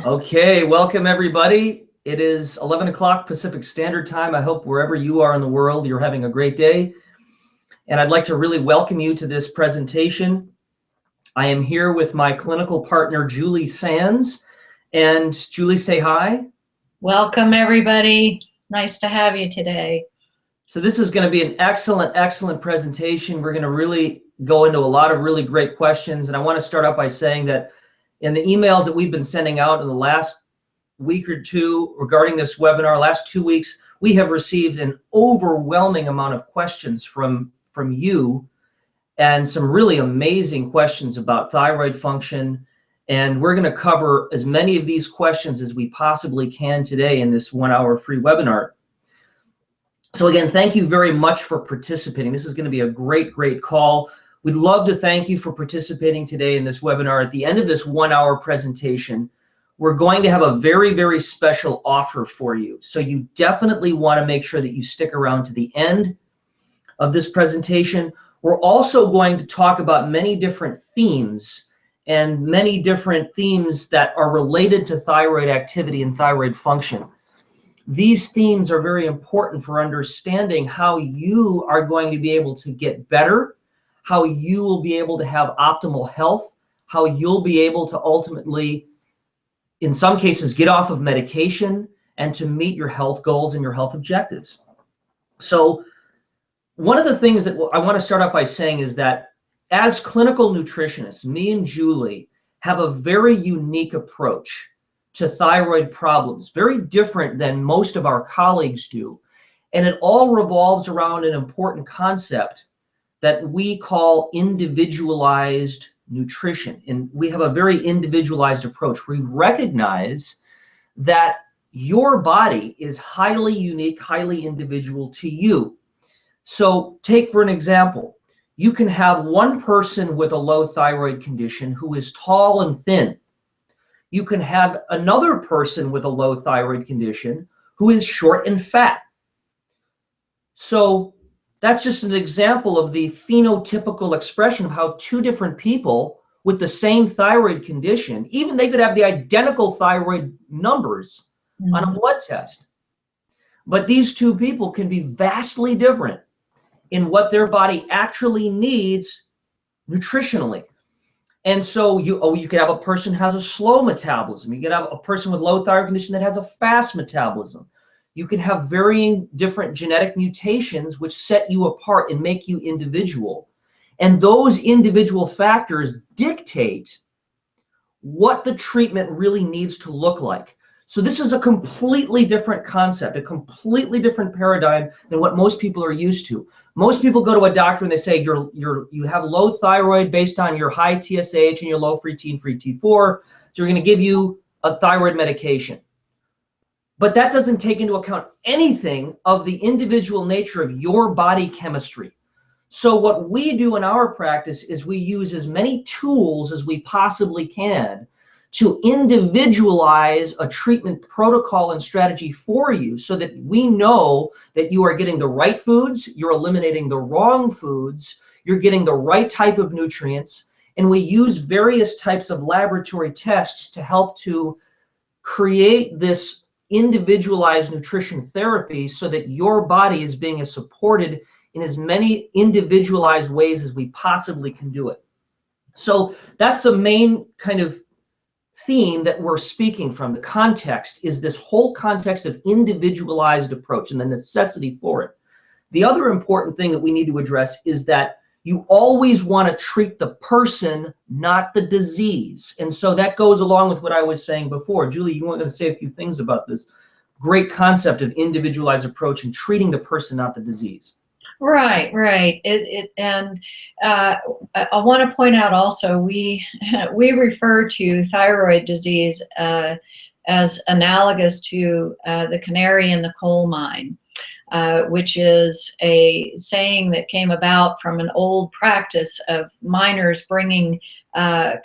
Okay, welcome everybody. It is 11 o'clock Pacific Standard Time. I hope wherever you are in the world, you're having a great day. And I'd like to really welcome you to this presentation. I am here with my clinical partner, Julie Sands. And Julie, say hi. Welcome everybody. Nice to have you today. So this is going to be an excellent presentation. We're going to really go into a lot of really great questions. And I want to start out by saying that in the emails that we've been sending out in the last week or two regarding this webinar, last 2 weeks, we have received an overwhelming amount of questions from you, and some really amazing questions about thyroid function. And we're going to cover as many of these questions as we possibly can today in this 1 hour free webinar. So again, thank you very much for participating. This is going to be a great call. We'd love to thank you for participating today in this webinar. At the end of this 1 hour presentation, we're going to have a very special offer for you. So you definitely want to make sure that you stick around to the end of this presentation. We're also going to talk about many different themes and many different themes that are related to thyroid activity and thyroid function. These themes are very important for understanding how you are going to be able to get better, how you will be able to have optimal health, how you'll be able to ultimately, in some cases, get off of medication and to meet your health goals and your health objectives. So one of the things that I want to start off by saying is that as clinical nutritionists, me and Julie have a very unique approach to thyroid problems, very different than most of our colleagues do. And it all revolves around an important concept that we call individualized nutrition. And we have a very individualized approach. We recognize that your body is highly unique, highly individual to you. So take for an example, you can have one person with a low thyroid condition who is tall and thin. You can have another person with a low thyroid condition who is short and fat. So that's just an example of the phenotypical expression of how two different people with the same thyroid condition, even they could have the identical thyroid numbers on a blood test, but these two people can be vastly different in what their body actually needs nutritionally. And so you could have a person who has a slow metabolism. You could have a person with low thyroid condition that has a fast metabolism. You can have varying different genetic mutations which set you apart and make you individual. And those individual factors dictate what the treatment really needs to look like. So this is a completely different concept, a completely different paradigm than what most people are used to. Most people go to a doctor and they say you have low thyroid based on your high TSH and your low free T and free T4, so we're going to give you a thyroid medication. But that doesn't take into account anything of the individual nature of your body chemistry. So what we do in our practice is we use as many tools as we possibly can to individualize a treatment protocol and strategy for you so that we know that you are getting the right foods, you're eliminating the wrong foods, you're getting the right type of nutrients, and we use various types of laboratory tests to help to create this individualized nutrition therapy so that your body is being supported in as many individualized ways as we possibly can do it. So that's the main kind of theme that we're speaking from. The context is this whole context of individualized approach and the necessity for it. The other important thing that we need to address is that you always want to treat the person, not the disease. And so that goes along with what I was saying before. Julie, you want to say a few things about this great concept of individualized approach and treating the person, not the disease. Right. And I want to point out also, we refer to thyroid disease as analogous to the canary in the coal mine, which is a saying that came about from an old practice of miners bringing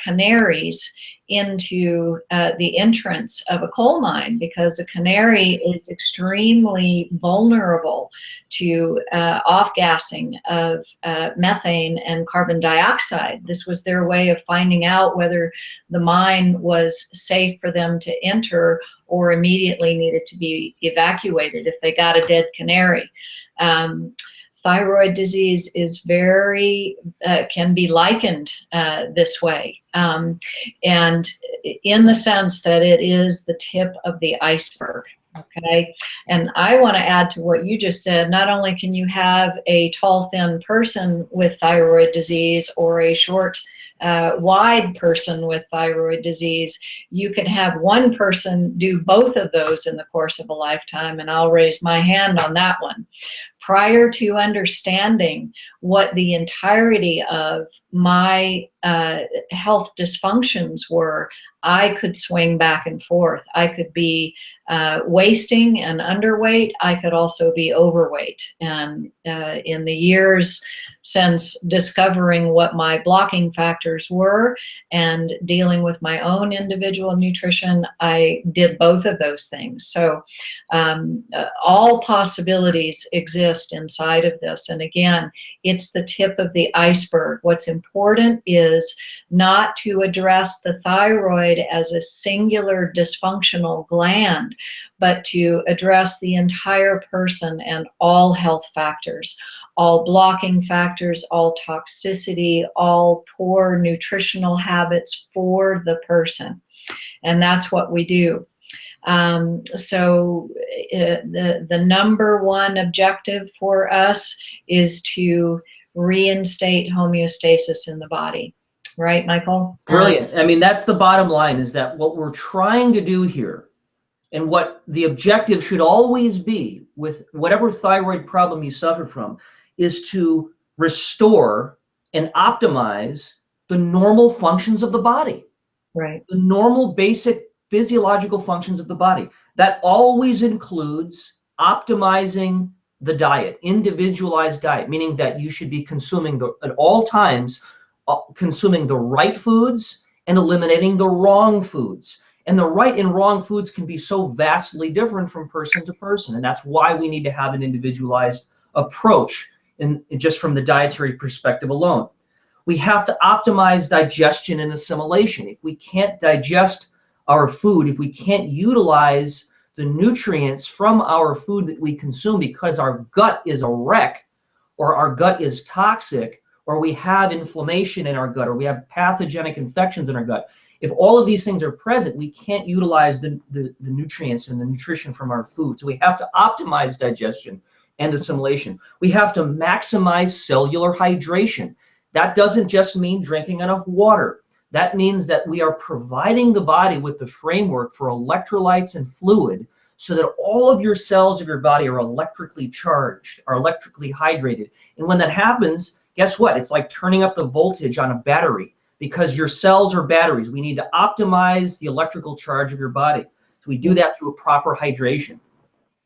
canaries into the entrance of a coal mine, because a canary is extremely vulnerable to off-gassing of methane and carbon dioxide. This was their way of finding out whether the mine was safe for them to enter or immediately needed to be evacuated if they got a dead canary. Thyroid disease is very, can be likened this way. And in the sense that it is the tip of the iceberg, okay? And I want to add to what you just said, not only can you have a tall, thin person with thyroid disease or a short, wide person with thyroid disease, you can have one person do both of those in the course of a lifetime, and I'll raise my hand on that one. Prior to understanding what the entirety of my health dysfunctions were, I could swing back and forth. I could be wasting and underweight. I could also be overweight. And in the years since discovering what my blocking factors were and dealing with my own individual nutrition, I did both of those things. So all possibilities exist inside of this. And again, it's the tip of the iceberg. What's important is not to address the thyroid as a singular dysfunctional gland, but to address the entire person and all health factors, all blocking factors, all toxicity, all poor nutritional habits for the person. And that's what we do. So the number one objective for us is to reinstate homeostasis in the body. Right, Michael? Brilliant. I mean, that's the bottom line, is that what we're trying to do here, and what the objective should always be with whatever thyroid problem you suffer from, is to restore and optimize the normal functions of the body. Right. The normal basic physiological functions of the body. That always includes optimizing the diet, individualized diet, meaning that you should be consuming at all times, consuming the right foods and eliminating the wrong foods. And the right and wrong foods can be so vastly different from person to person. And that's why we need to have an individualized approach just from the dietary perspective alone. We have to optimize digestion and assimilation. If we can't digest our food, if we can't utilize the nutrients from our food that we consume because our gut is a wreck, or our gut is toxic, or we have inflammation in our gut, or we have pathogenic infections in our gut, if all of these things are present, we can't utilize the nutrients and the nutrition from our food. So we have to optimize digestion and assimilation. We have to maximize cellular hydration. That doesn't just mean drinking enough water. That means that we are providing the body with the framework for electrolytes and fluid so that all of your cells of your body are electrically charged, are electrically hydrated. And when that happens, guess what? It's like turning up the voltage on a battery, because your cells are batteries. We need to optimize the electrical charge of your body. So we do that through a proper hydration.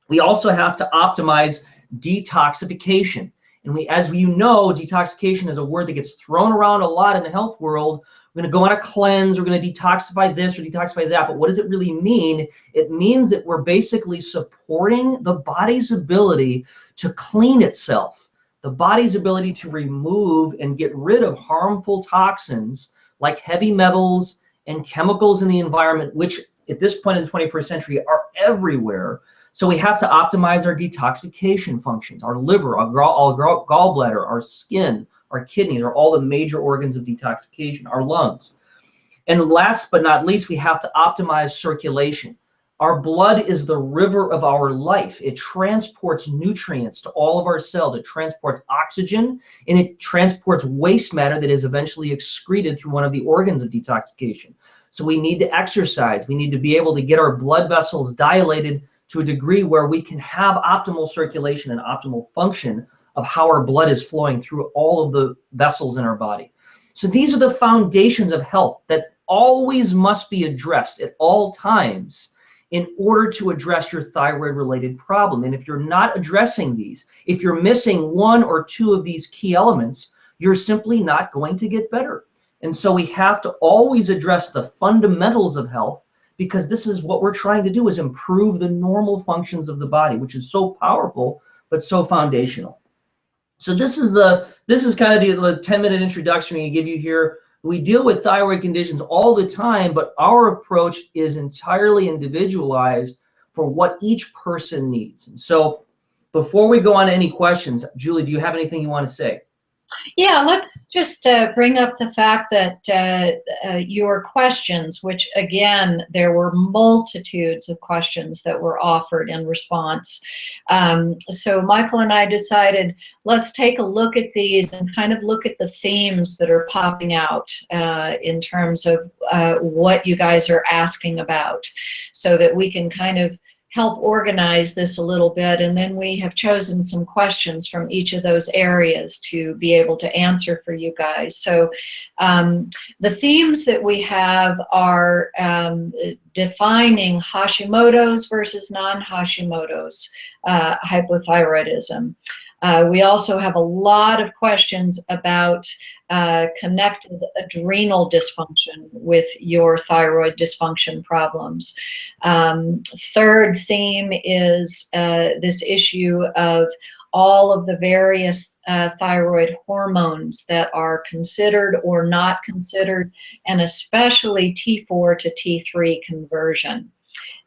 We also have to optimize detoxification. And as you know, detoxification is a word that gets thrown around a lot in the health world. We're going to go on a cleanse, we're going to detoxify this or detoxify that. But what does it really mean? It means that we're basically supporting the body's ability to clean itself, the body's ability to remove and get rid of harmful toxins like heavy metals and chemicals in the environment, which at this point in the 21st century are everywhere. So we have to optimize our detoxification functions. Our liver, our gallbladder, our skin, our kidneys are all the major organs of detoxification, our lungs. And last but not least, we have to optimize circulation. Our blood is the river of our life. It transports nutrients to all of our cells. It transports oxygen, and it transports waste matter that is eventually excreted through one of the organs of detoxification. So we need to exercise. We need to be able to get our blood vessels dilated to a degree where we can have optimal circulation and optimal function of how our blood is flowing through all of the vessels in our body. So these are the foundations of health that always must be addressed at all times in order to address your thyroid-related problem. And if you're not addressing these, if you're missing one or two of these key elements, you're simply not going to get better. And so we have to always address the fundamentals of health, because this is what we're trying to do, is improve the normal functions of the body, which is so powerful, but so foundational. So this is kind of the 10-minute introduction we give you here. We deal with thyroid conditions all the time, but our approach is entirely individualized for what each person needs. And so before we go on to any questions, Julie, do you have anything you want to say? Yeah, let's just bring up the fact that your questions, which again, there were multitudes of questions that were offered in response. So Michael and I decided, let's take a look at these and kind of look at the themes that are popping out in terms of what you guys are asking about, so that we can kind of help organize this a little bit. And then we have chosen some questions from each of those areas to be able to answer for you guys. So the themes that we have are defining Hashimoto's versus non-Hashimoto's hypothyroidism. We also have a lot of questions about connected adrenal dysfunction with your thyroid dysfunction problems. Third theme is this issue of all of the various thyroid hormones that are considered or not considered, and especially T4 to T3 conversion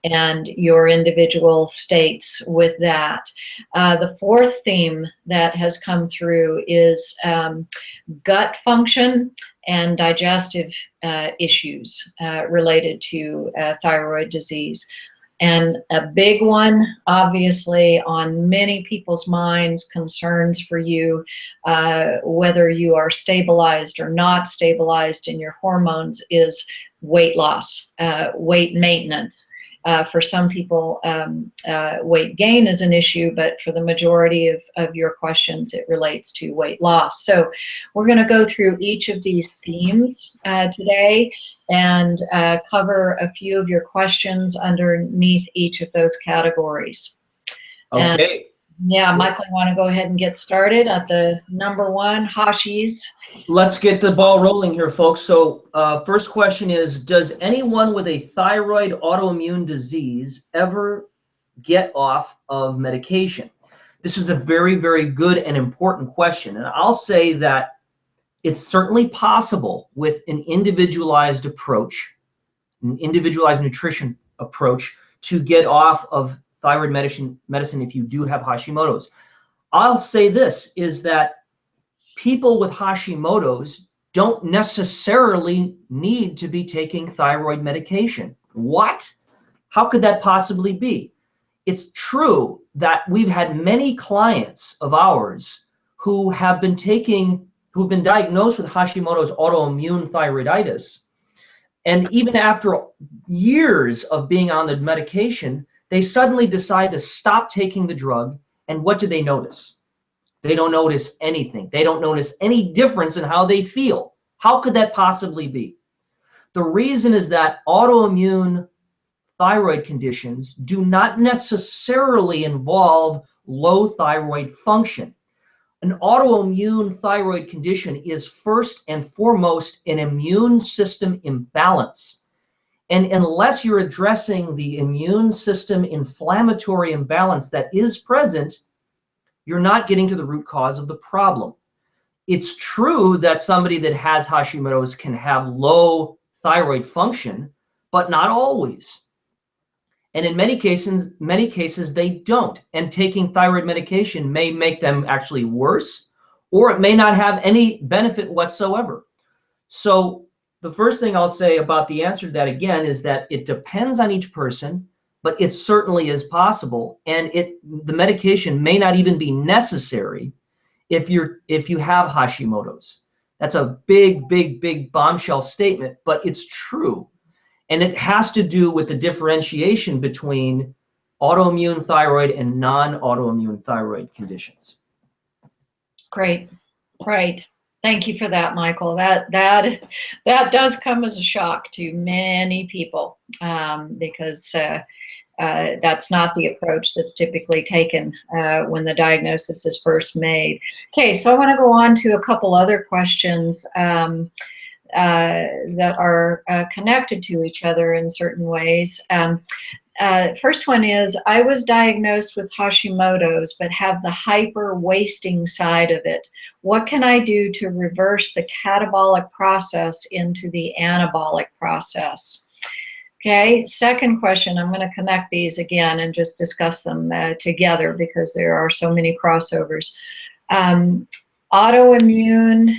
and your individual states with that. The fourth theme that has come through is gut function and digestive issues related to thyroid disease. And a big one, obviously, on many people's minds, concerns for you, whether you are stabilized or not stabilized in your hormones, is weight loss, weight maintenance. For some people, weight gain is an issue, but for the majority of your questions, it relates to weight loss. So we're going to go through each of these themes today and cover a few of your questions underneath each of those categories. Okay. Yeah, Michael, you want to go ahead and get started at the number one, Hashi's? Let's get the ball rolling here, folks. So first question is, does anyone with a thyroid autoimmune disease ever get off of medication? This is a very, very good and important question. And I'll say that it's certainly possible with an individualized approach, an individualized nutrition approach, to get off of thyroid medicine if you do have Hashimoto's. I'll say this, is that people with Hashimoto's don't necessarily need to be taking thyroid medication. What? How could that possibly be? It's true that we've had many clients of ours who have been who've been diagnosed with Hashimoto's autoimmune thyroiditis, and even after years of being on the medication, they suddenly decide to stop taking the drug, and what do they notice? They don't notice anything. They don't notice any difference in how they feel. How could that possibly be? The reason is that autoimmune thyroid conditions do not necessarily involve low thyroid function. An autoimmune thyroid condition is first and foremost an immune system imbalance. And unless you're addressing the immune system inflammatory imbalance that is present, you're not getting to the root cause of the problem. It's true that somebody that has Hashimoto's can have low thyroid function, but not always. And in many cases they don't. And taking thyroid medication may make them actually worse, or it may not have any benefit whatsoever. So the first thing I'll say about the answer to that, again, is that it depends on each person, but it certainly is possible. And the medication may not even be necessary if you have Hashimoto's. That's a big, big, big bombshell statement, but it's true. And it has to do with the differentiation between autoimmune thyroid and non-autoimmune thyroid conditions. Great. Right. Thank you for that, Michael. That does come as a shock to many people because that's not the approach that's typically taken when the diagnosis is first made. Okay, so I want to go on to a couple other questions. that are connected to each other in certain ways. First one is, I was diagnosed with Hashimoto's, but have the hyper wasting side of it. What can I do to reverse the catabolic process into the anabolic process? Okay, second question, I'm going to connect these again and just discuss them together because there are so many crossovers. Autoimmune,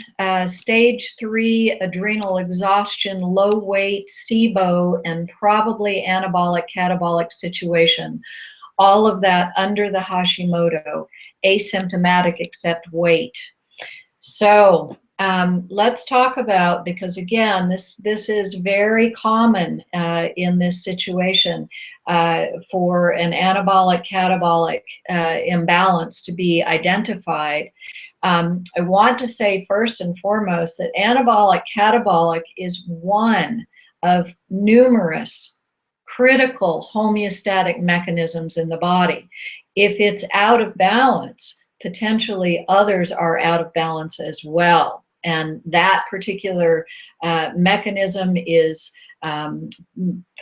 stage 3 adrenal exhaustion, low weight, SIBO, and probably anabolic catabolic situation. All of that under the Hashimoto, asymptomatic except weight. So let's talk about, because again, this is very common in this situation for an anabolic catabolic imbalance to be identified. I want to say first and foremost that anabolic catabolic is one of numerous critical homeostatic mechanisms in the body. If it's out of balance, potentially others are out of balance as well. And that particular mechanism is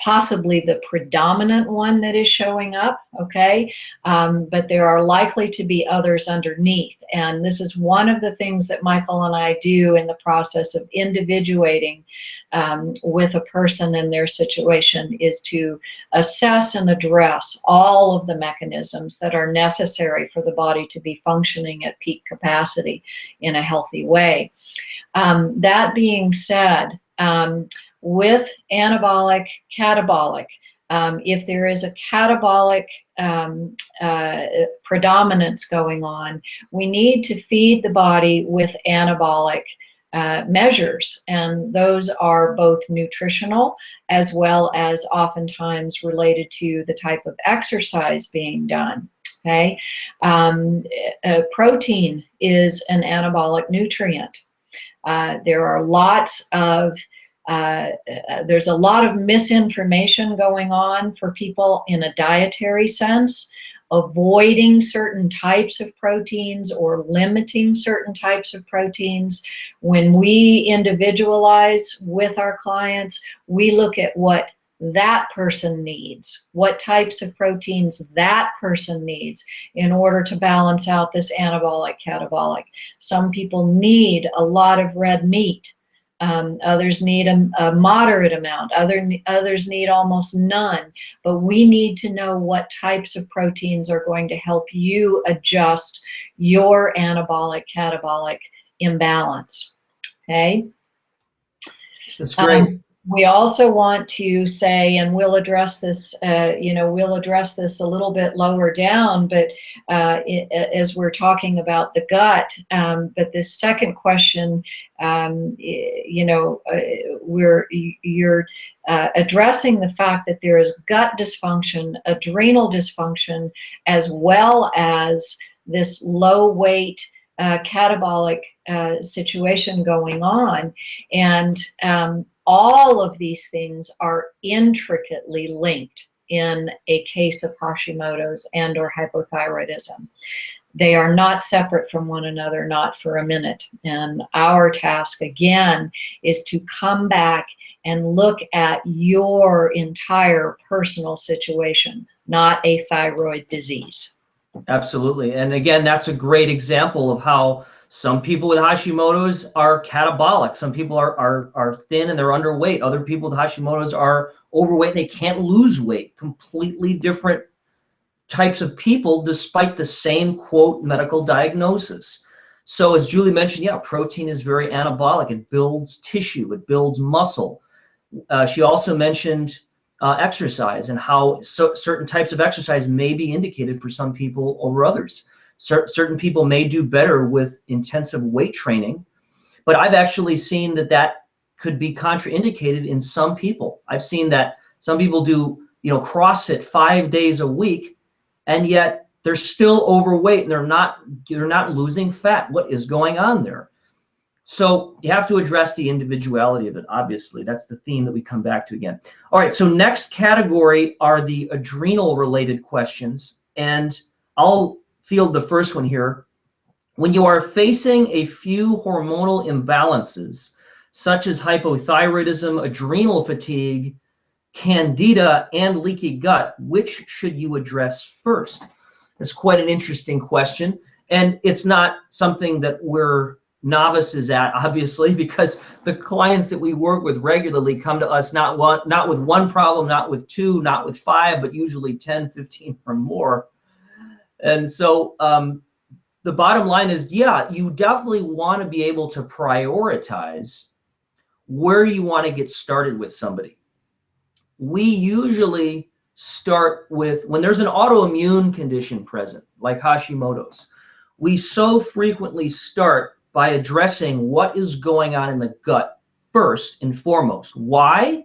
possibly the predominant one that is showing up, okay? But there are likely to be others underneath. And this is one of the things that Michael and I do in the process of individuating with a person in their situation, is to assess and address all of the mechanisms that are necessary for the body to be functioning at peak capacity in a healthy way. That being said, with anabolic catabolic, if there is a catabolic predominance going on, we need to feed the body with anabolic measures, and those are both nutritional as well as oftentimes related to the type of exercise being done. Okay, protein is an anabolic nutrient. There are lots of there's a lot of misinformation going on for people in a dietary sense, avoiding certain types of proteins or limiting certain types of proteins. When we individualize with our clients, we look at what that person needs, what types of proteins that person needs in order to balance out this anabolic catabolic. Some people need a lot of red meat. Others need a moderate amount. Others need almost none. But we need to know what types of proteins are going to help you adjust your anabolic catabolic imbalance. Okay? That's great. We also want to say, and we'll address this, we'll address this a little bit lower down, but as we're talking about the gut, but this second question, you're addressing the fact that there is gut dysfunction, adrenal dysfunction, as well as this low weight catabolic situation going on, and all of these things are intricately linked in a case of Hashimoto's and or hypothyroidism. They are not separate from one another, not for a minute. And our task, again, is to come back and look at your entire personal situation, not a thyroid disease. Absolutely. And again, that's a great example of how some people with Hashimoto's are catabolic. Some people are thin and they're underweight. Other people with Hashimoto's are overweight and they can't lose weight. Completely different types of people despite the same, quote, medical diagnosis. So as Julie mentioned, yeah, protein is very anabolic. It builds tissue. It builds muscle. She also mentioned exercise and how certain types of exercise may be indicated for some people over others. Certain people may do better with intensive weight training, but I've actually seen that could be contraindicated in some people. I've seen that some people do, CrossFit 5 days a week, and yet they're still overweight and they're not losing fat. What is going on there? So you have to address the individuality of it, obviously. That's the theme that we come back to again. All right, so next category are the adrenal-related questions, and I'll field the first one here. When you are facing a few hormonal imbalances, such as hypothyroidism, adrenal fatigue, candida, and leaky gut, which should you address first? It's quite an interesting question. And it's not something that we're novices at, obviously, because the clients that we work with regularly come to us not with one problem, not with two, not with five, but usually 10, 15 or more. And so the bottom line is, yeah, you definitely want to be able to prioritize where you want to get started with somebody. We usually start with, when there's an autoimmune condition present, like Hashimoto's, we so frequently start by addressing what is going on in the gut first and foremost. Why?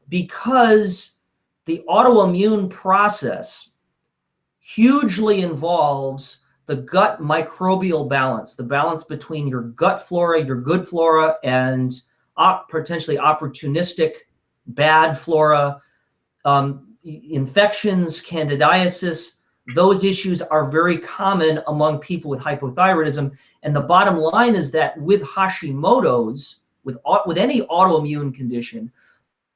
Because the autoimmune process hugely involves the gut microbial balance, the balance between your gut flora, your good flora, and potentially opportunistic bad flora, infections, candidiasis. Those issues are very common among people with hypothyroidism. And the bottom line is that with Hashimoto's, with any autoimmune condition,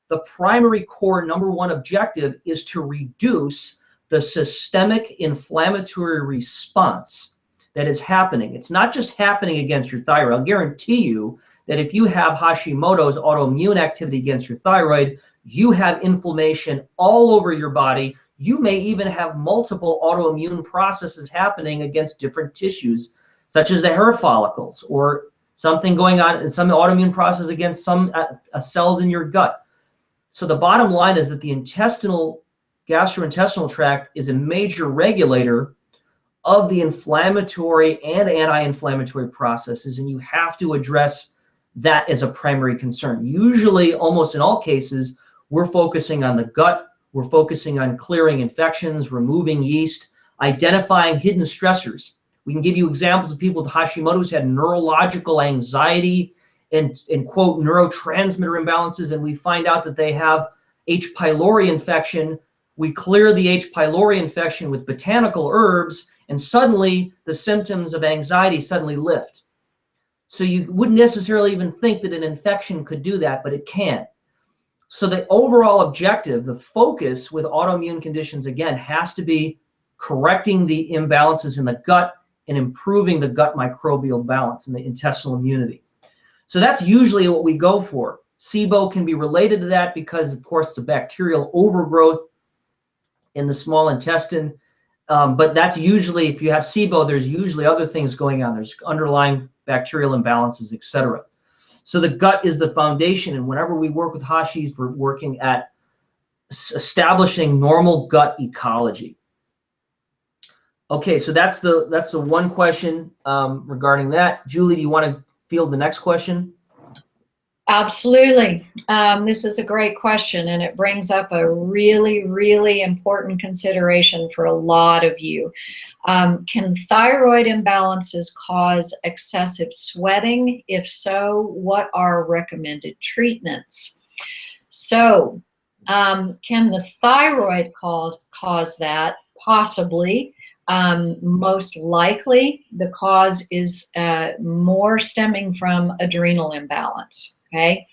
the primary core number one objective is to reduce the systemic inflammatory response that is happening. It's not just happening against your thyroid. I'll guarantee you that if you have Hashimoto's autoimmune activity against your thyroid, you have inflammation all over your body. You may even have multiple autoimmune processes happening against different tissues, such as the hair follicles, or something going on in some autoimmune process against some cells in your gut. So the bottom line is that the gastrointestinal tract is a major regulator of the inflammatory and anti-inflammatory processes, and you have to address that as a primary concern. Usually, almost in all cases, we're focusing on the gut, we're focusing on clearing infections, removing yeast, identifying hidden stressors. We can give you examples of people with Hashimoto's had neurological anxiety and quote, neurotransmitter imbalances, and we find out that they have H. pylori infection. We clear the H. pylori infection with botanical herbs, and suddenly the symptoms of anxiety suddenly lift. So you wouldn't necessarily even think that an infection could do that, but it can. So the overall objective, the focus with autoimmune conditions, again, has to be correcting the imbalances in the gut and improving the gut microbial balance and the intestinal immunity. So that's usually what we go for. SIBO can be related to that because, of course, the bacterial overgrowth in the small intestine. But that's usually, if you have SIBO, there's usually other things going on. There's underlying bacterial imbalances, etc. So the gut is the foundation, and whenever we work with Hashis, we're working at establishing normal gut ecology. Okay, so that's the one question regarding that. Julie, do you want to field the next question? Absolutely. This is a great question, and it brings up a really, really important consideration for a lot of you. Can thyroid imbalances cause excessive sweating? If so, what are recommended treatments? So, can the thyroid cause that? Possibly. Most likely, the cause is more stemming from adrenal imbalance. Okay,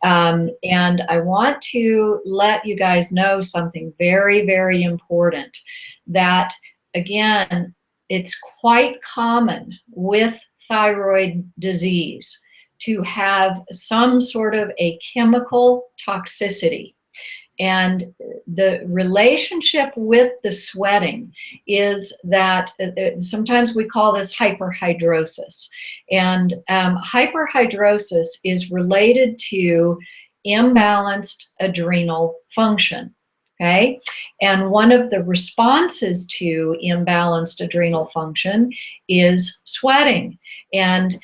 and I want to let you guys know something very, very important, that again, it's quite common with thyroid disease to have some sort of a chemical toxicity. And the relationship with the sweating is that sometimes we call this hyperhidrosis. And hyperhidrosis is related to imbalanced adrenal function. Okay, and one of the responses to imbalanced adrenal function is sweating. And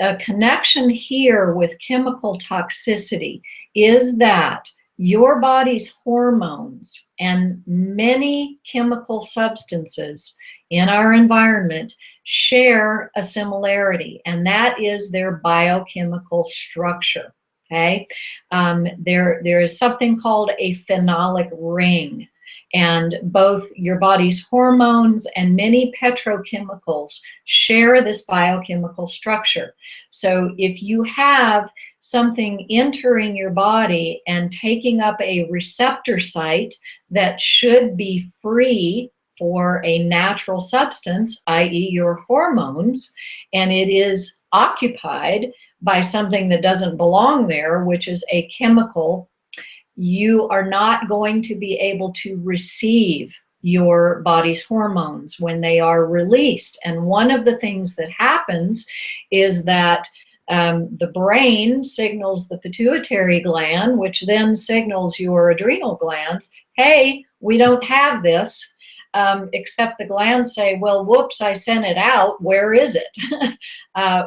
a connection here with chemical toxicity is that your body's hormones and many chemical substances in our environment share a similarity, and that is their biochemical structure. Okay, there is something called a phenolic ring, And both your body's hormones and many petrochemicals share this biochemical structure. So if you have something entering your body and taking up a receptor site that should be free for a natural substance, i.e. your hormones, and it is occupied by something that doesn't belong there, which is a chemical, you are not going to be able to receive your body's hormones when they are released. And one of the things that happens is that the brain signals the pituitary gland, which then signals your adrenal glands, hey, we don't have this. Except the glands say, well, whoops, I sent it out. Where is it?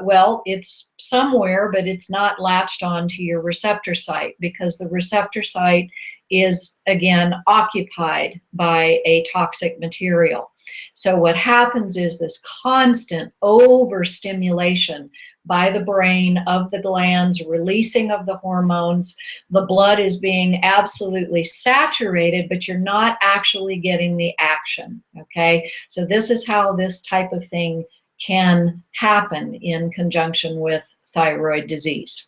Well, it's somewhere, but it's not latched onto your receptor site because the receptor site is, again, occupied by a toxic material. So what happens is this constant overstimulation by the brain of the glands, releasing of the hormones. The blood is being absolutely saturated, but you're not actually getting the action, okay? So this is how this type of thing can happen in conjunction with thyroid disease.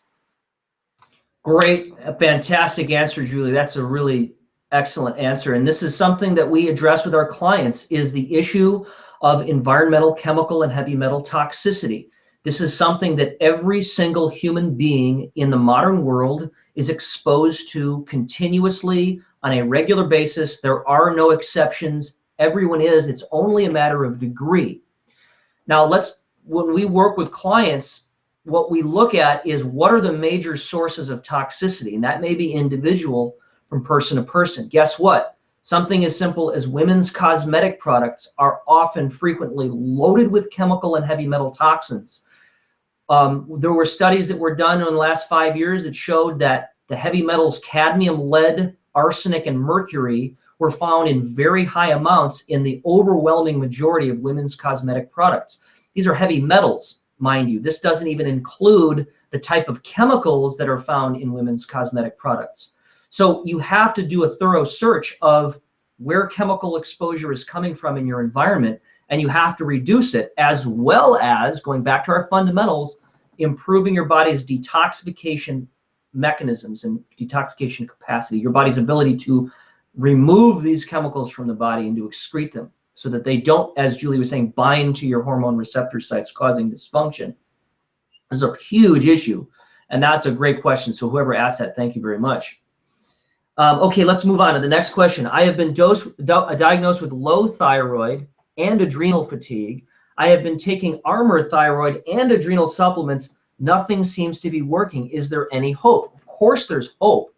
Great, fantastic answer, Julie. That's a really excellent answer. And this is something that we address with our clients, is the issue of environmental, chemical, and heavy metal toxicity. This is something that every single human being in the modern world is exposed to continuously on a regular basis. There are no exceptions. Everyone is. It's only a matter of degree. Now, when we work with clients, what we look at is what are the major sources of toxicity, and that may be individual from person to person. Guess what? Something as simple as women's cosmetic products are often frequently loaded with chemical and heavy metal toxins. There were studies that were done in the last 5 years that showed that the heavy metals cadmium, lead, arsenic, and mercury were found in very high amounts in the overwhelming majority of women's cosmetic products. These are heavy metals, mind you. This doesn't even include the type of chemicals that are found in women's cosmetic products. So you have to do a thorough search of where chemical exposure is coming from in your environment, and you have to reduce it, as well as, going back to our fundamentals, improving your body's detoxification mechanisms and detoxification capacity, your body's ability to remove these chemicals from the body and to excrete them so that they don't, as Julie was saying, bind to your hormone receptor sites, causing dysfunction. This is a huge issue, and that's a great question. So whoever asked that, thank you very much. Okay, let's move on to the next question. I have been diagnosed with low thyroid and adrenal fatigue. I have been taking Armour thyroid and adrenal supplements. Nothing seems to be working. Is there any hope? Of course there's hope,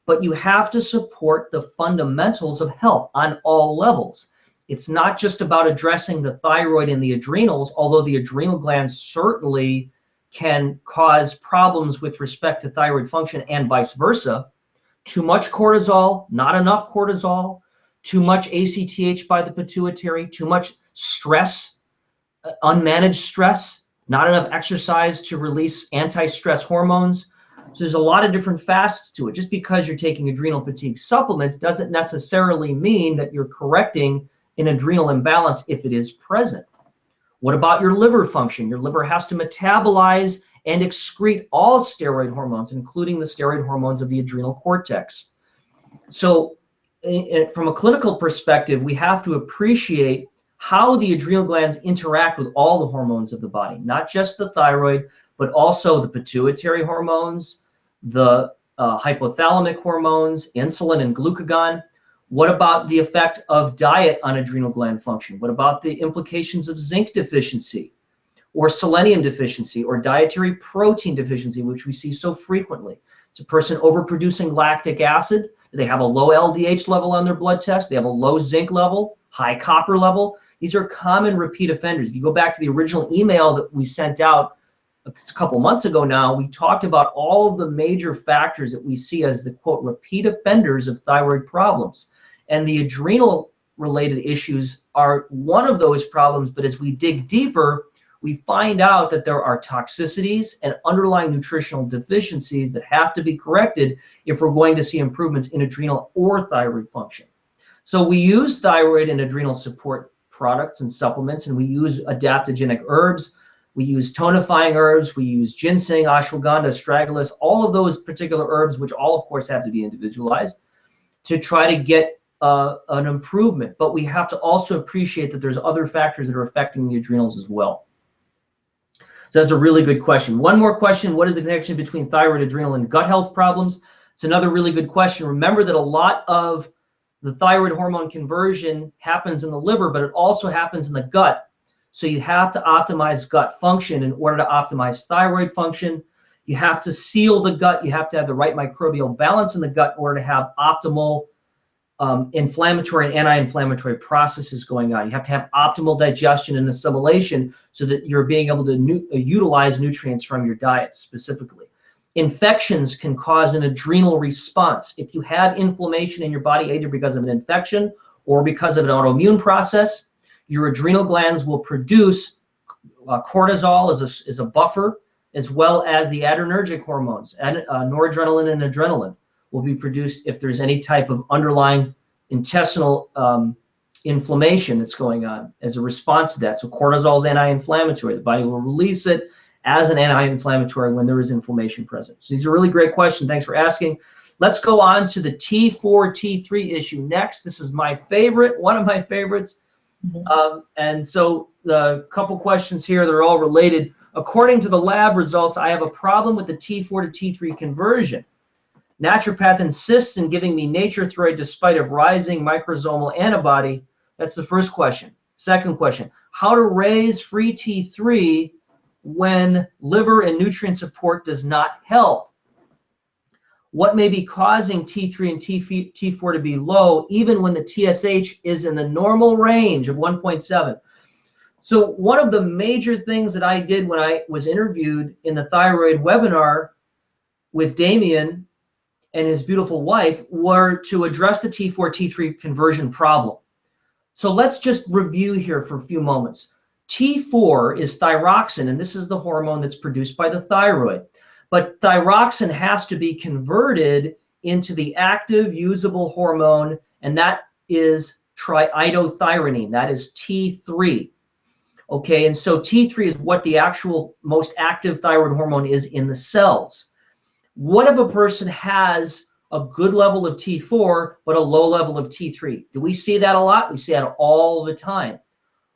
but you have to support the fundamentals of health on all levels. It's not just about addressing the thyroid and the adrenals, although the adrenal glands certainly can cause problems with respect to thyroid function and vice versa. Too much cortisol, not enough cortisol, too much ACTH by the pituitary, too much stress, unmanaged stress, not enough exercise to release anti-stress hormones. So there's a lot of different facets to it. Just because you're taking adrenal fatigue supplements doesn't necessarily mean that you're correcting an adrenal imbalance if it is present. What about your liver function? Your liver has to metabolize and excrete all steroid hormones, including the steroid hormones of the adrenal cortex. So from a clinical perspective, we have to appreciate how the adrenal glands interact with all the hormones of the body, not just the thyroid, but also the pituitary hormones, the hypothalamic hormones, insulin and glucagon. What about the effect of diet on adrenal gland function? What about the implications of zinc deficiency or selenium deficiency or dietary protein deficiency, which we see so frequently? It's a person overproducing lactic acid. They have a low LDH level on their blood test. They have a low zinc level, high copper level. These are common repeat offenders. If you go back to the original email that we sent out a couple months ago now, we talked about all of the major factors that we see as the, quote, repeat offenders of thyroid problems. And the adrenal related issues are one of those problems, but as we dig deeper, we find out that there are toxicities and underlying nutritional deficiencies that have to be corrected if we're going to see improvements in adrenal or thyroid function. So we use thyroid and adrenal support products and supplements, and we use adaptogenic herbs. We use tonifying herbs. We use ginseng, ashwagandha, astragalus, all of those particular herbs, which all, of course, have to be individualized, to try to get an improvement. But we have to also appreciate that there's other factors that are affecting the adrenals as well. So that's a really good question. One more question: what is the connection between thyroid, adrenal, and gut health problems? It's another really good question. Remember that a lot of the thyroid hormone conversion happens in the liver, but it also happens in the gut. So you have to optimize gut function in order to optimize thyroid function. You have to seal the gut. You have to have the right microbial balance in the gut in order to have optimal inflammatory and anti-inflammatory processes going on. You have to have optimal digestion and assimilation so that you're being able to utilize nutrients from your diet specifically. Infections can cause an adrenal response. If you have inflammation in your body, either because of an infection or because of an autoimmune process, your adrenal glands will produce cortisol as a buffer, as well as the adrenergic hormones, noradrenaline and adrenaline will be produced if there's any type of underlying intestinal inflammation that's going on as a response to that. So cortisol is anti-inflammatory. The body will release it as an anti-inflammatory when there is inflammation present. So these are really great questions. Thanks for asking. Let's go on to the T4, T3 issue next. This is my favorite, one of my favorites. And so the couple questions here, they're all related. According to the lab results, I have a problem with the T4 to T3 conversion. Naturopath insists in giving me Thyroid despite of rising microsomal antibody. That's the first question. Second question, how to raise free T3 when liver and nutrient support does not help? What may be causing T3 and T4 to be low even when the TSH is in the normal range of 1.7? So one of the major things that I did when I was interviewed in the thyroid webinar with Damien and his beautiful wife were to address the T4, T3 conversion problem. So let's just review here for a few moments. T4 is thyroxine, and this is the hormone that's produced by the thyroid. But thyroxine has to be converted into the active usable hormone, and that is triiodothyronine. That is T3. Okay, and so T3 is what the actual most active thyroid hormone is in the cells. What if a person has a good level of T4 but a low level of T3? Do we see that a lot? We see that all the time.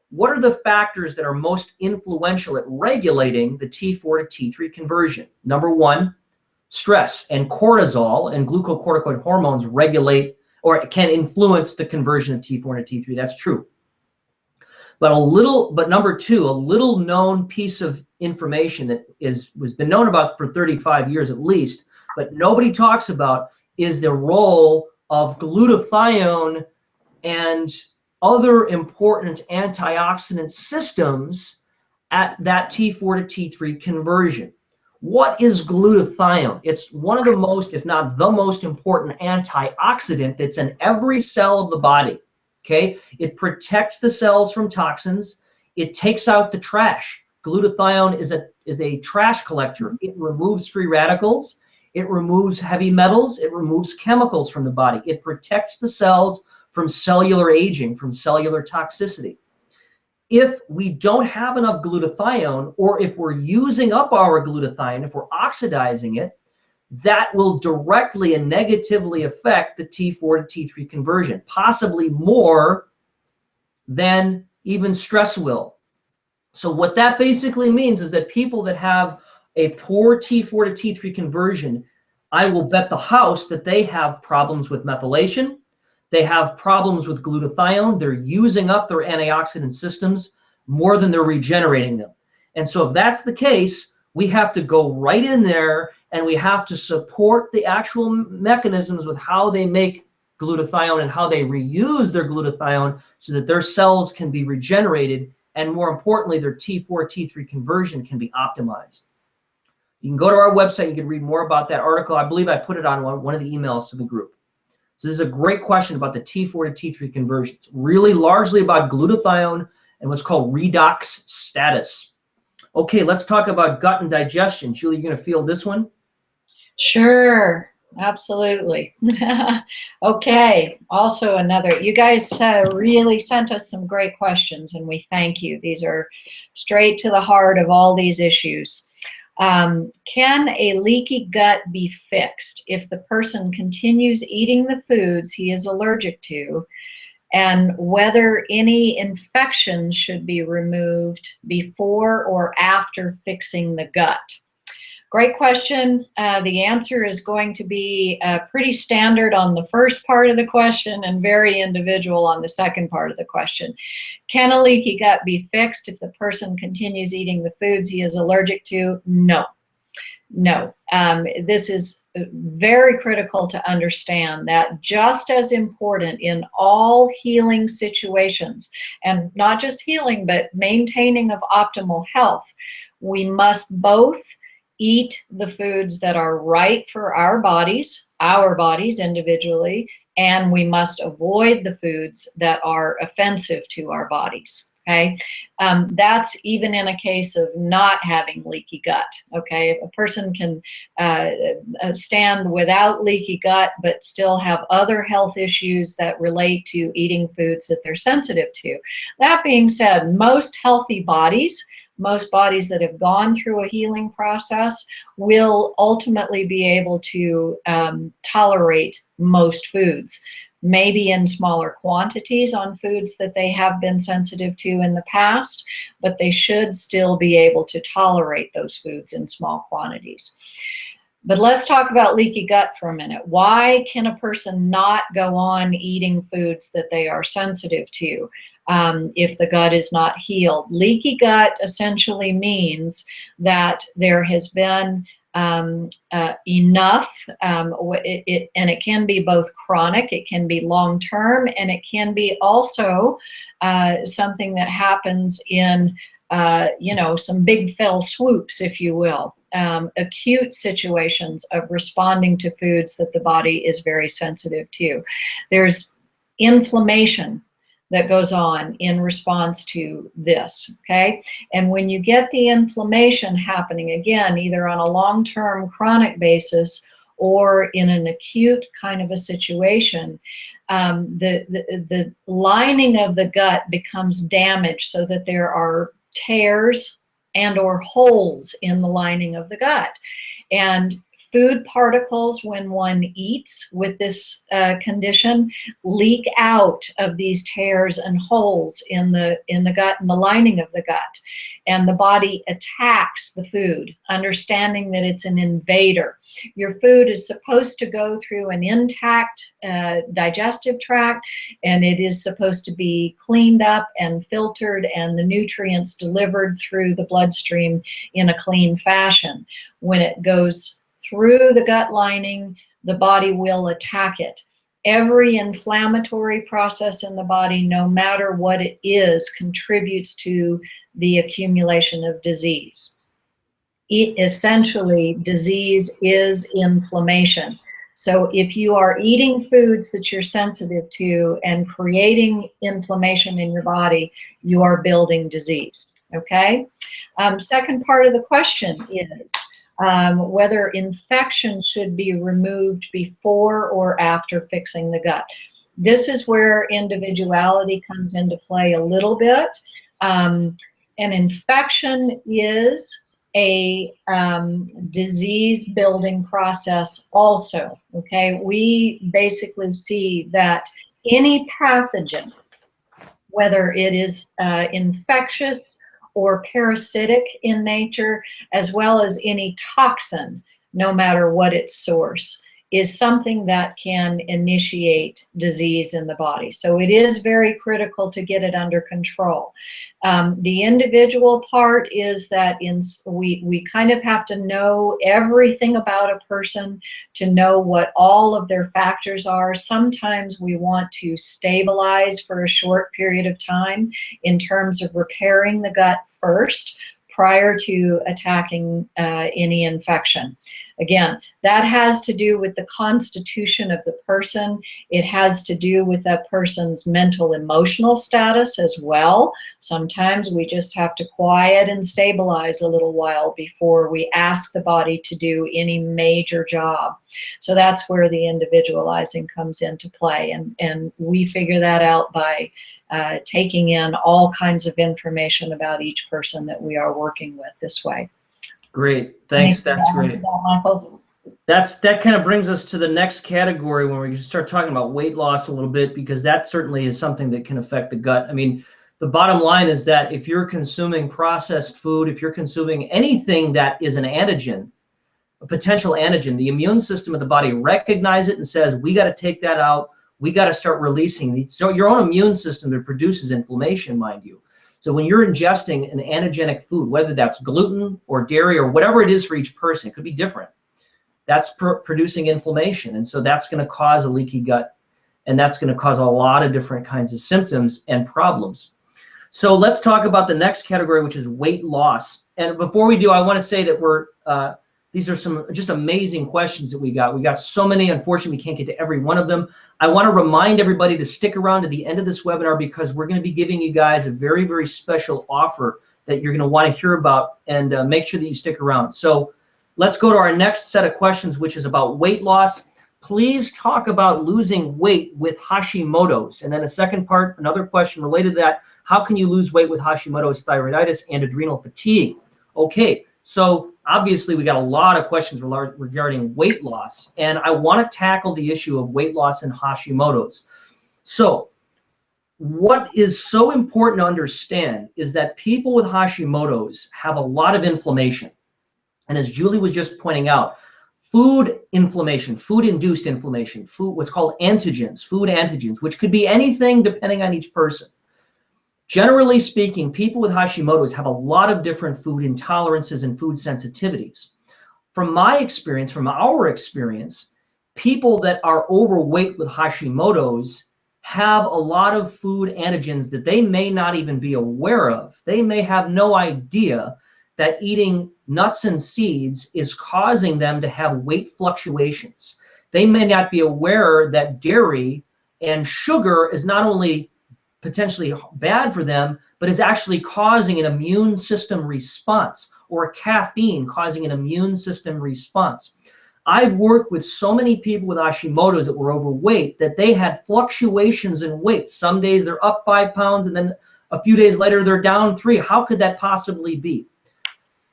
What are the factors that are most influential at regulating the T4 to T3 conversion? Number one, stress, and cortisol and glucocorticoid hormones regulate or can influence the conversion of T4 to T3. That's true. But number two, a little known piece of information that was been known about for 35 years at least, but nobody talks about, is the role of glutathione and other important antioxidant systems at that T4 to T3 conversion. What is glutathione? It's one of the most, if not the most important antioxidant that's in every cell of the body. Okay, it protects the cells from toxins. It takes out the trash. Glutathione is a trash collector. It removes free radicals. It removes heavy metals. It removes chemicals from the body. It protects the cells from cellular aging, from cellular toxicity. If we don't have enough glutathione, or if we're using up our glutathione, if we're oxidizing it, that will directly and negatively affect the T4 to T3 conversion, possibly more than even stress will. So what that basically means is that people that have a poor T4 to T3 conversion, I will bet the house that they have problems with methylation. They have problems with glutathione. They're using up their antioxidant systems more than they're regenerating them. And so if that's the case, we have to go right in there and we have to support the actual mechanisms with how they make glutathione and how they reuse their glutathione so that their cells can be regenerated, and more importantly, their T4, T3 conversion can be optimized. You can go to our website, you can read more about that article. I believe I put it on one of the emails to the group. So this is a great question about the T4 to T3 conversion. It's really largely about glutathione and what's called redox status. Okay, let's talk about gut and digestion. Julie, you going to field this one? Sure. Absolutely. Okay. Also another, you guys really sent us some great questions and we thank you. These are straight to the heart of all these issues. Can a leaky gut be fixed if the person continues eating the foods he is allergic to, and whether any infections should be removed before or after fixing the gut? Great question. The answer is going to be pretty standard on the first part of the question and very individual on the second part of the question. Can a leaky gut be fixed if the person continues eating the foods he is allergic to? No. No. This is very critical to understand that just as important in all healing situations, and not just healing, but maintaining of optimal health, we must both eat the foods that are right for our bodies individually, and we must avoid the foods that are offensive to our bodies. Okay, that's even in a case of not having leaky gut. Okay, if a person can stand without leaky gut but still have other health issues that relate to eating foods that they're sensitive to. That being said, most bodies that have gone through a healing process will ultimately be able to tolerate most foods. Maybe in smaller quantities on foods that they have been sensitive to in the past, but they should still be able to tolerate those foods in small quantities. But let's talk about leaky gut for a minute. Why can a person not go on eating foods that they are sensitive to if the gut is not healed? Leaky gut essentially means that there has been enough, and it can be both chronic, it can be long-term, and it can be also something that happens in, some big fell swoops, if you will. Acute situations of responding to foods that the body is very sensitive to. There's inflammation that goes on in response to this, okay? And when you get the inflammation happening, again, either on a long-term chronic basis or in an acute kind of a situation, the lining of the gut becomes damaged so that there are tears and or holes in the lining of the gut. And food particles, when one eats with this condition, leak out of these tears and holes in the gut and the lining of the gut. And the body attacks the food, understanding that it's an invader. Your food is supposed to go through an intact digestive tract, and it is supposed to be cleaned up and filtered and the nutrients delivered through the bloodstream in a clean fashion. When it goes through the gut lining, the body will attack it. Every inflammatory process in the body, no matter what it is, contributes to the accumulation of disease. Essentially, disease is inflammation. So if you are eating foods that you're sensitive to and creating inflammation in your body, you are building disease, okay? Second part of the question is, whether infection should be removed before or after fixing the gut. This is where individuality comes into play a little bit. An infection is a disease building process also, okay? We basically see that any pathogen, whether it is infectious or parasitic in nature, as well as any toxin, no matter what its source, is something that can initiate disease in the body. So it is very critical to get it under control. The individual part is that we kind of have to know everything about a person to know what all of their factors are. Sometimes we want to stabilize for a short period of time in terms of repairing the gut first prior to attacking any infection. Again, that has to do with the constitution of the person. It has to do with that person's mental, emotional status as well. Sometimes we just have to quiet and stabilize a little while before we ask the body to do any major job. So that's where the individualizing comes into play. And we figure that out by taking in all kinds of information about each person that we are working with this way. Great, thanks. That's great. Michael? That kind of brings us to the next category when we start talking about weight loss a little bit, because that certainly is something that can affect the gut. I mean, the bottom line is that if you're consuming processed food, if you're consuming anything that is an antigen, a potential antigen, the immune system of the body recognizes it and says, we got to take that out. We got to start releasing. So your own immune system that produces inflammation, mind you. So when you're ingesting an antigenic food, whether that's gluten or dairy or whatever it is for each person, it could be different. That's producing inflammation. And so that's going to cause a leaky gut. And that's going to cause a lot of different kinds of symptoms and problems. So let's talk about the next category, which is weight loss. And before we do, I want to say that these are some just amazing questions that we got. We got so many. Unfortunately, we can't get to every one of them. I want to remind everybody to stick around to the end of this webinar, because we're going to be giving you guys a very, very special offer that you're going to want to hear about, and make sure that you stick around. So let's go to our next set of questions, which is about weight loss. Please talk about losing weight with Hashimoto's. And then a second part, another question related to that, how can you lose weight with Hashimoto's thyroiditis and adrenal fatigue? Okay, so obviously we got a lot of questions regarding weight loss, and I want to tackle the issue of weight loss and Hashimoto's. So what is so important to understand is that people with Hashimoto's have a lot of inflammation. And as Julie was just pointing out, food inflammation, food-induced inflammation, what's called antigens, food antigens, which could be anything depending on each person. Generally speaking, people with Hashimoto's have a lot of different food intolerances and food sensitivities. From my experience, from our experience, people that are overweight with Hashimoto's have a lot of food antigens that they may not even be aware of. They may have no idea that eating nuts and seeds is causing them to have weight fluctuations. They may not be aware that dairy and sugar is not only potentially bad for them, but is actually causing an immune system response, or caffeine causing an immune system response. I've worked with so many people with Hashimoto's that were overweight that they had fluctuations in weight. Some days they're up 5 pounds, and then a few days later they're down 3. How could that possibly be?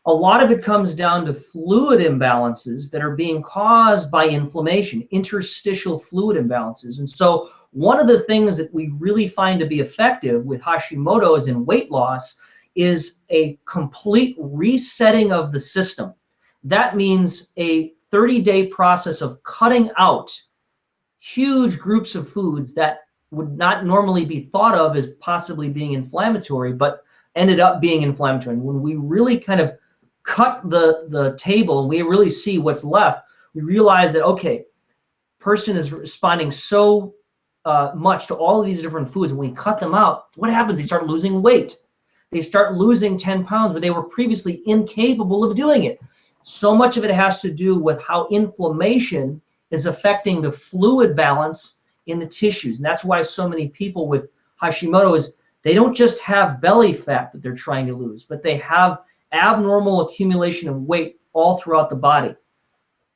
A lot of it comes down to fluid imbalances that are being caused by inflammation, interstitial fluid imbalances. And so one of the things that we really find to be effective with Hashimoto's and weight loss is a complete resetting of the system. That means a 30-day process of cutting out huge groups of foods that would not normally be thought of as possibly being inflammatory, but ended up being inflammatory. And when we really kind of cut the table and we really see what's left, we realize that, okay, person is responding so much to all of these different foods. When we cut them out, what happens? They start losing weight. They start losing 10 pounds, but they were previously incapable of doing it. So much of it has to do with how inflammation is affecting the fluid balance in the tissues. And that's why so many people with Hashimoto's, they don't just have belly fat that they're trying to lose, but they have abnormal accumulation of weight all throughout the body.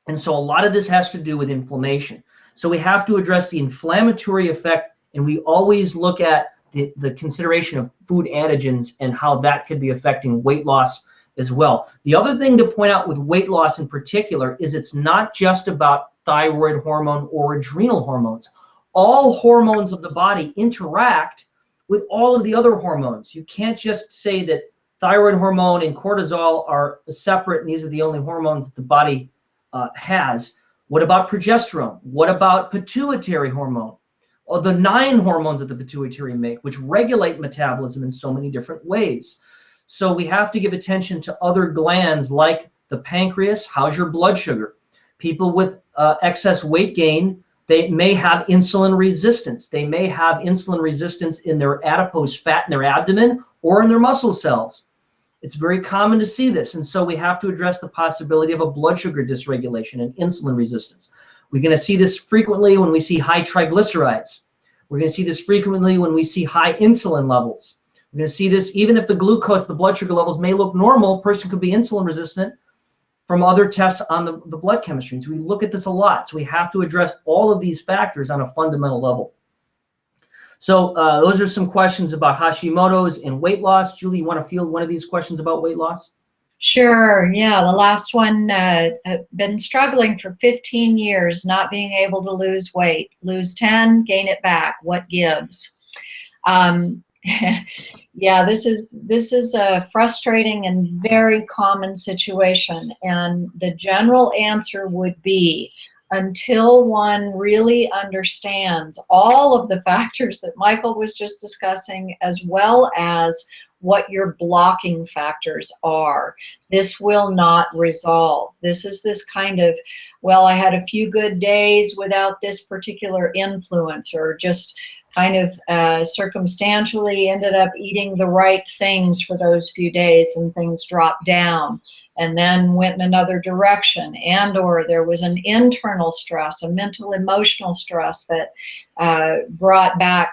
And so a lot of this has to do with inflammation. So we have to address the inflammatory effect, and we always look at the consideration of food antigens and how that could be affecting weight loss as well. The other thing to point out with weight loss in particular is it's not just about thyroid hormone or adrenal hormones. All hormones of the body interact with all of the other hormones. You can't just say that thyroid hormone and cortisol are separate and these are the only hormones that the body has. What about progesterone? What about pituitary hormone? Or the 9 hormones that the pituitary make, which regulate metabolism in so many different ways. So we have to give attention to other glands like the pancreas. How's your blood sugar? People with excess weight gain, they may have insulin resistance. They may have insulin resistance in their adipose fat in their abdomen or in their muscle cells. It's very common to see this, and so we have to address the possibility of a blood sugar dysregulation and insulin resistance. We're going to see this frequently when we see high triglycerides. We're going to see this frequently when we see high insulin levels. We're going to see this even if the glucose, the blood sugar levels may look normal, a person could be insulin resistant from other tests on the blood chemistry. So we look at this a lot. So we have to address all of these factors on a fundamental level. So those are some questions about Hashimoto's and weight loss. Julie, you want to field one of these questions about weight loss? Sure. Yeah, the last one, I've been struggling for 15 years, not being able to lose weight. Lose 10, gain it back. What gives? Yeah, this is a frustrating and very common situation. And the general answer would be, until one really understands all of the factors that Michael was just discussing, as well as what your blocking factors are, this will not resolve. This is this kind of, well, I had a few good days without this particular influence, or just kind of circumstantially ended up eating the right things for those few days and things dropped down and then went in another direction, and or there was an internal stress, a mental emotional stress that brought back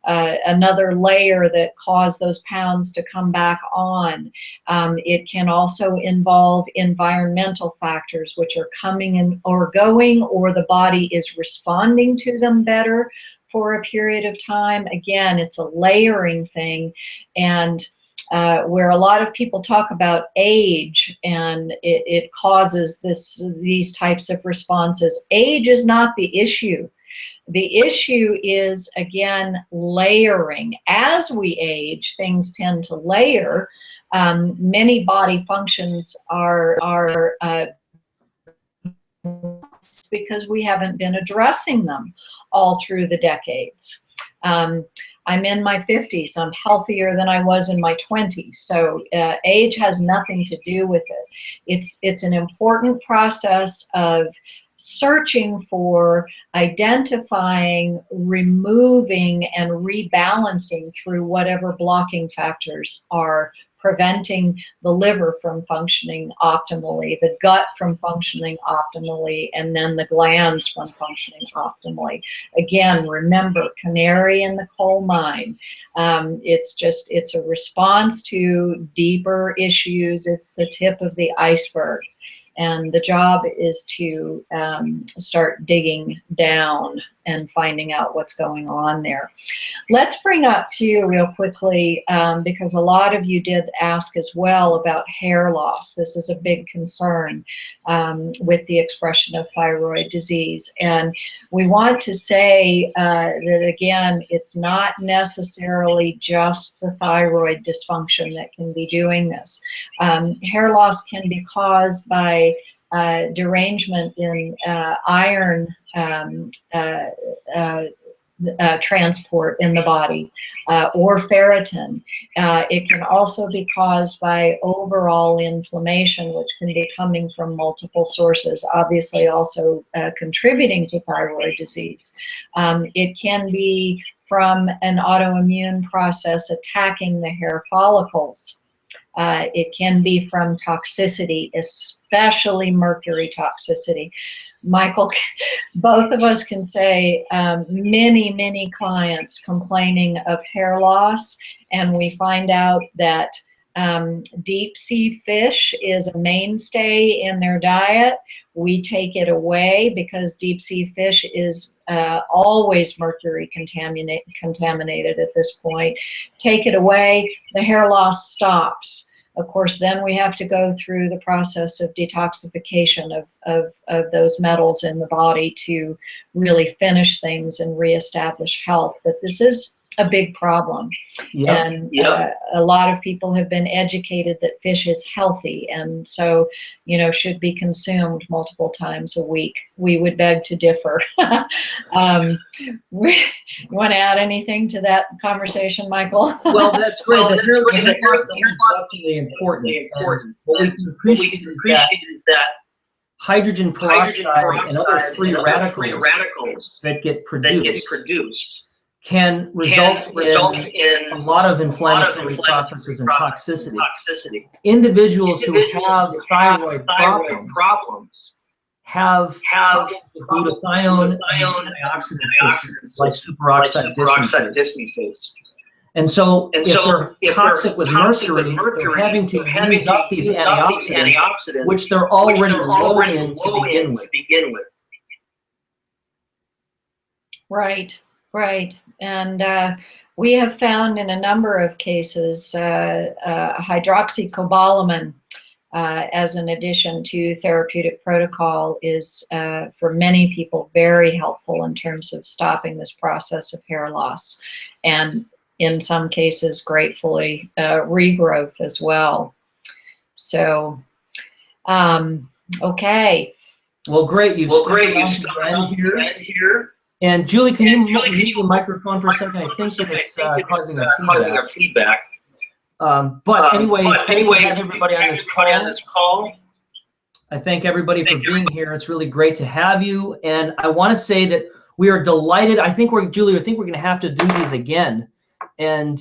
another layer that caused those pounds to come back on. It can also involve environmental factors which are coming in or going, or the body is responding to them better for a period of time. Again, it's a layering thing, and where a lot of people talk about age and it causes these types of responses. Age is not the issue. The issue is, again, layering. As we age, things tend to layer. Many body functions are because we haven't been addressing them all through the decades. I'm in my 50s. I'm healthier than I was in my 20s. So age has nothing to do with it. It's an important process of searching for, identifying, removing, and rebalancing through whatever blocking factors are preventing the liver from functioning optimally, the gut from functioning optimally, and then the glands from functioning optimally. Again, remember, canary in the coal mine. It's a response to deeper issues. It's the tip of the iceberg. And the job is to start digging down and finding out what's going on there. Let's bring up to you real quickly, because a lot of you did ask as well about hair loss. This is a big concern with the expression of thyroid disease. And we want to say that, again, it's not necessarily just the thyroid dysfunction that can be doing this. Hair loss can be caused by derangement in iron transport in the body, or ferritin. It can also be caused by overall inflammation, which can be coming from multiple sources, obviously also contributing to thyroid disease. It can be from an autoimmune process attacking the hair follicles. It can be from toxicity, especially mercury toxicity. Michael, both of us can say many clients complaining of hair loss, and we find out that deep sea fish is a mainstay in their diet. We take it away because deep sea fish is always mercury contaminated at this point. Take it away, the hair loss stops. Of course, then we have to go through the process of detoxification of those metals in the body to really finish things and reestablish health. But this is a big problem. And a lot of people have been educated that fish is healthy and so, you know, should be consumed multiple times a week. We would beg to differ. You want to add anything to that conversation, Michael? Well, that's great. The hair loss is definitely important. What we can appreciate is that hydrogen peroxide and other free radicals that get produced can result in a lot of inflammatory processes and toxicity. Individuals who have thyroid problems have glutathione and antioxidant systems like superoxide dismutase. And so if they're toxic with mercury, they're having to use up these antioxidants, which they're already low in to begin with. Right, right. And we have found in a number of cases hydroxycobalamin as an addition to therapeutic protocol is, for many people, very helpful in terms of stopping this process of hair loss. And in some cases, gratefully, regrowth as well. So, okay. Well, great. You've started on the end here. And Julie, can you mute your microphone for a second? I think that it's causing a feedback. But anyway, it's great to have everybody on this call. I thank everybody for being here. It's really great to have you. And I want to say that we are delighted. Julie, I think we're going to have to do these again. And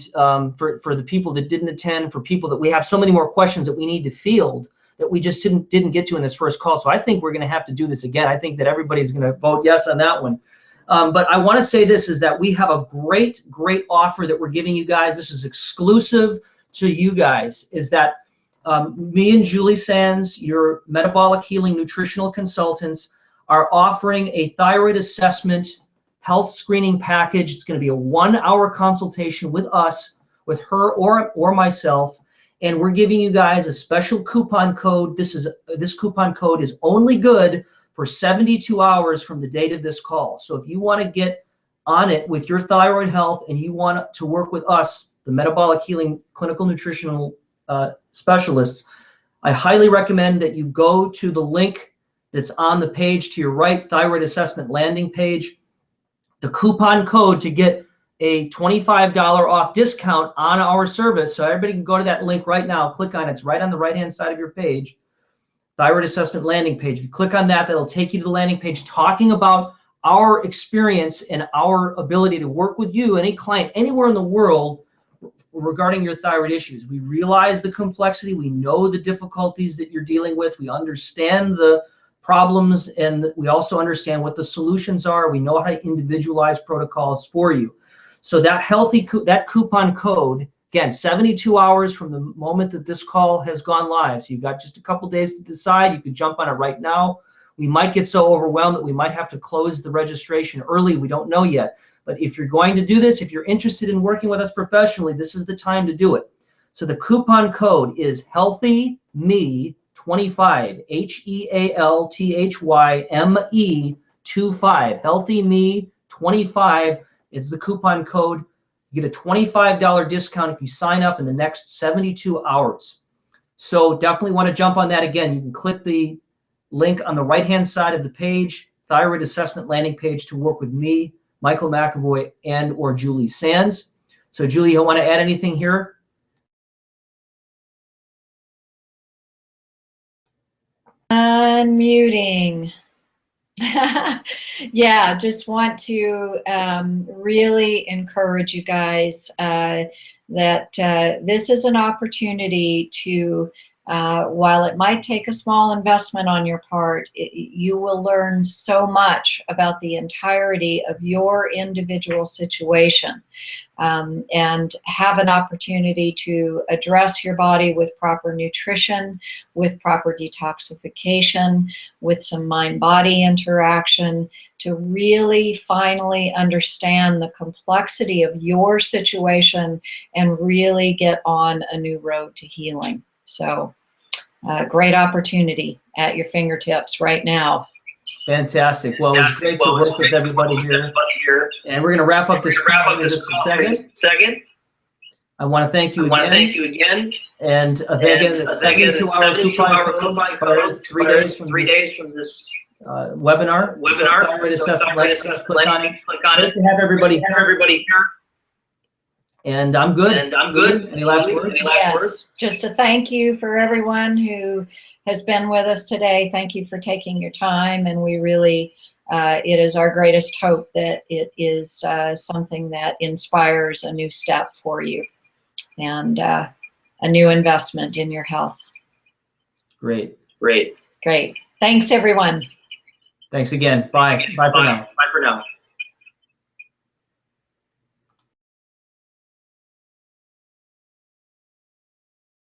for the people that didn't attend, for people that we have so many more questions that we need to field that we just didn't get to in this first call. So I think we're going to have to do this again. I think that everybody's going to vote yes on that one. But I want to say this is that we have a great offer that we're giving you guys. This is exclusive to you guys, is that me and Julie Sands, your metabolic healing nutritional consultants, are offering a thyroid assessment health screening package. It's going to be a 1-hour consultation with us, with her or myself, and we're giving you guys a special coupon code. This coupon code is only good for 72 hours from the date of this call. So if you want to get on it with your thyroid health and you want to work with us, the metabolic healing clinical nutritional specialists, I highly recommend that you go to the link that's on the page to your right, thyroid assessment landing page. The coupon code to get a $25 off discount on our service. So everybody can go to that link right now, click on it. It's right on the right-hand side of your page, thyroid assessment landing page. If you click on that, that'll take you to the landing page talking about our experience and our ability to work with you, any client, anywhere in the world regarding your thyroid issues. We realize the complexity. We know the difficulties that you're dealing with. We understand the problems, and we also understand what the solutions are. We know how to individualize protocols for you. So that coupon code, again, 72 hours from the moment that this call has gone live. So you've got just a couple days to decide. You can jump on it right now. We might get so overwhelmed that we might have to close the registration early. We don't know yet. But if you're going to do this, if you're interested in working with us professionally, this is the time to do it. So the coupon code is HealthyMe25, HealthyMe25, HealthyMe25 is the coupon code. You get a $25 discount if you sign up in the next 72 hours. So definitely want to jump on that. Again, you can click the link on the right-hand side of the page, thyroid assessment landing page, to work with me, Michael McEvoy, and or Julie Sands. So Julie, you want to add anything here? Unmuting. Yeah, just want to really encourage you guys that this is an opportunity to, while it might take a small investment on your part, you will learn so much about the entirety of your individual situation, and have an opportunity to address your body with proper nutrition, with proper detoxification, with some mind-body interaction, to really finally understand the complexity of your situation and really get on a new road to healing. So great opportunity at your fingertips right now. Fantastic. Well, it's great to work with everybody here. And we're going to wrap up this call in just a second. I want to thank you again. And again, the 72-hour coupon code, 3 days from this webinar. Thyroid assessment, click on it. Great to have everybody here. And I'm good. Any last words? Yes, just a thank you for everyone who has been with us today. Thank you for taking your time, and we really it is our greatest hope that it is something that inspires a new step for you and a new investment in your health. Great. Great. Thanks, everyone. Thanks again. Bye. Bye for now. Bye for now.